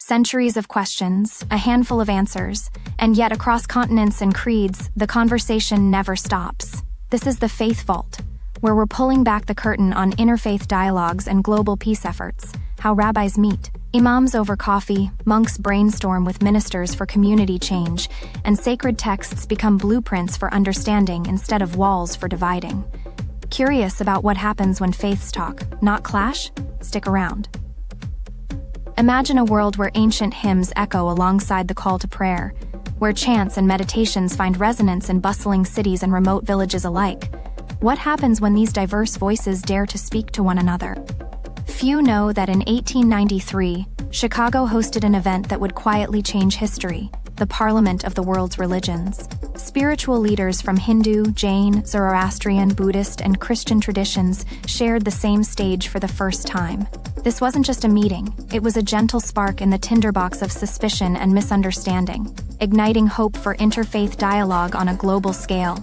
Centuries of questions, a handful of answers, and yet across continents and creeds, the conversation never stops. This is the Faith Vault, where we're pulling back the curtain on interfaith dialogues and global peace efforts, how rabbis meet, imams over coffee, monks brainstorm with ministers for community change, and sacred texts become blueprints for understanding instead of walls for dividing. Curious about what happens when faiths talk, not clash? Stick around. Imagine a world where ancient hymns echo alongside the call to prayer, where chants and meditations find resonance in bustling cities and remote villages alike. What happens when these diverse voices dare to speak to one another? Few know that in 1893, Chicago hosted an event that would quietly change history, the Parliament of the World's Religions. Spiritual leaders from Hindu, Jain, Zoroastrian, Buddhist, and Christian traditions shared the same stage for the first time. This wasn't just a meeting, it was a gentle spark in the tinderbox of suspicion and misunderstanding, igniting hope for interfaith dialogue on a global scale.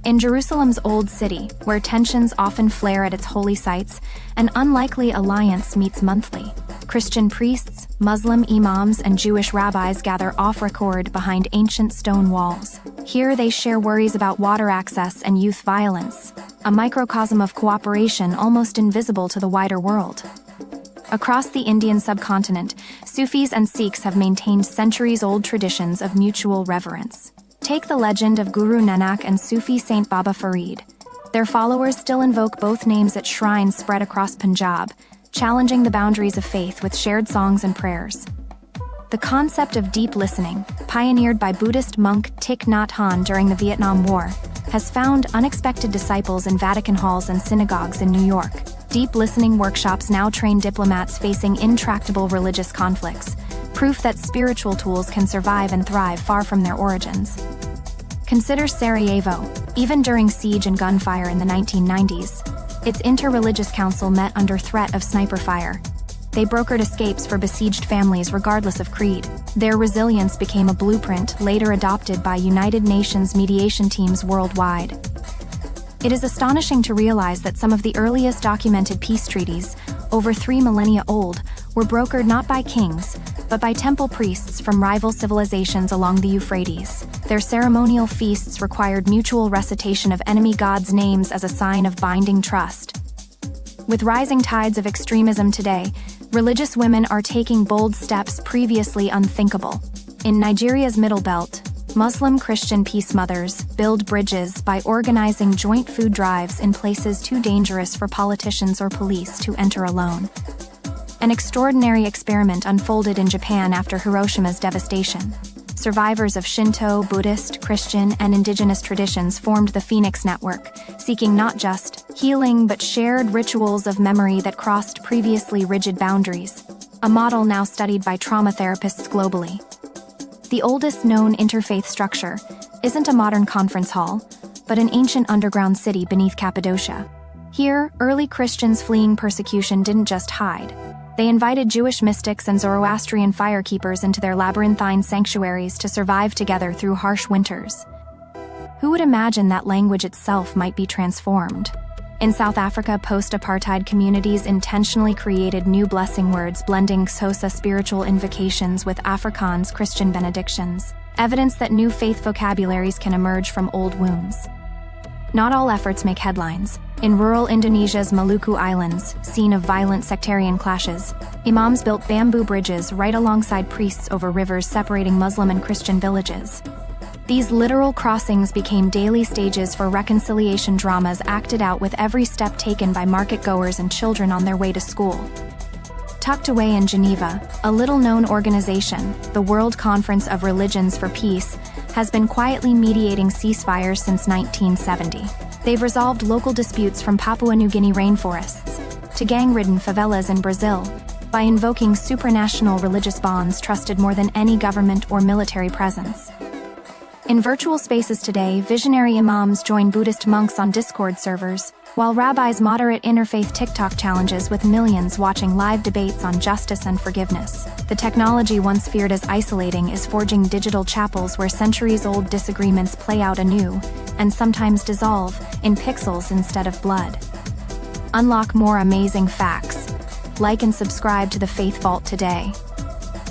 In Jerusalem's Old City, where tensions often flare at its holy sites, an unlikely alliance meets monthly. Christian priests, Muslim imams, and Jewish rabbis gather off-record behind ancient stone walls. Here they share worries about water access and youth violence, a microcosm of cooperation almost invisible to the wider world. Across the Indian subcontinent, Sufis and Sikhs have maintained centuries-old traditions of mutual reverence. Take the legend of Guru Nanak and Sufi Saint Baba Farid. Their followers still invoke both names at shrines spread across Punjab, challenging the boundaries of faith with shared songs and prayers. The concept of deep listening, pioneered by Buddhist monk Thich Nhat Hanh during the Vietnam War, has found unexpected disciples in Vatican halls and synagogues in New York. Deep listening workshops now train diplomats facing intractable religious conflicts, proof that spiritual tools can survive and thrive far from their origins. Consider Sarajevo. Even during siege and gunfire in the 1990s, its interreligious council met under threat of sniper fire. They brokered escapes for besieged families regardless of creed. Their resilience became a blueprint later adopted by United Nations mediation teams worldwide. It is astonishing to realize that some of the earliest documented peace treaties, over 3 millennia old, were brokered not by kings, but by temple priests from rival civilizations along the Euphrates. Their ceremonial feasts required mutual recitation of enemy gods' names as a sign of binding trust. With rising tides of extremism today, religious women are taking bold steps previously unthinkable. In Nigeria's Middle Belt, Muslim-Christian peace mothers build bridges by organizing joint food drives in places too dangerous for politicians or police to enter alone. An extraordinary experiment unfolded in Japan after Hiroshima's devastation. Survivors of Shinto, Buddhist, Christian, and indigenous traditions formed the Phoenix Network, seeking not just healing but shared rituals of memory that crossed previously rigid boundaries, a model now studied by trauma therapists globally. The oldest known interfaith structure isn't a modern conference hall, but an ancient underground city beneath Cappadocia. Here, early Christians fleeing persecution didn't just hide. They invited Jewish mystics and Zoroastrian firekeepers into their labyrinthine sanctuaries to survive together through harsh winters. Who would imagine that language itself might be transformed? In South Africa, post-apartheid communities intentionally created new blessing words, blending Xhosa spiritual invocations with Afrikaans Christian benedictions, evidence that new faith vocabularies can emerge from old wounds. Not all efforts make headlines. In rural Indonesia's Maluku Islands, scene of violent sectarian clashes, imams built bamboo bridges right alongside priests over rivers separating Muslim and Christian villages. These literal crossings became daily stages for reconciliation dramas acted out with every step taken by market-goers and children on their way to school. Tucked away in Geneva, a little-known organization, the World Conference of Religions for Peace, has been quietly mediating ceasefires since 1970. They've resolved local disputes from Papua New Guinea rainforests to gang-ridden favelas in Brazil by invoking supranational religious bonds trusted more than any government or military presence. In virtual spaces today, visionary imams join Buddhist monks on Discord servers, while rabbis moderate interfaith TikTok challenges with millions watching live debates on justice and forgiveness. The technology once feared as isolating is forging digital chapels where centuries-old disagreements play out anew, and sometimes dissolve, in pixels instead of blood. Unlock more amazing facts. Like and subscribe to the Faith Vault today.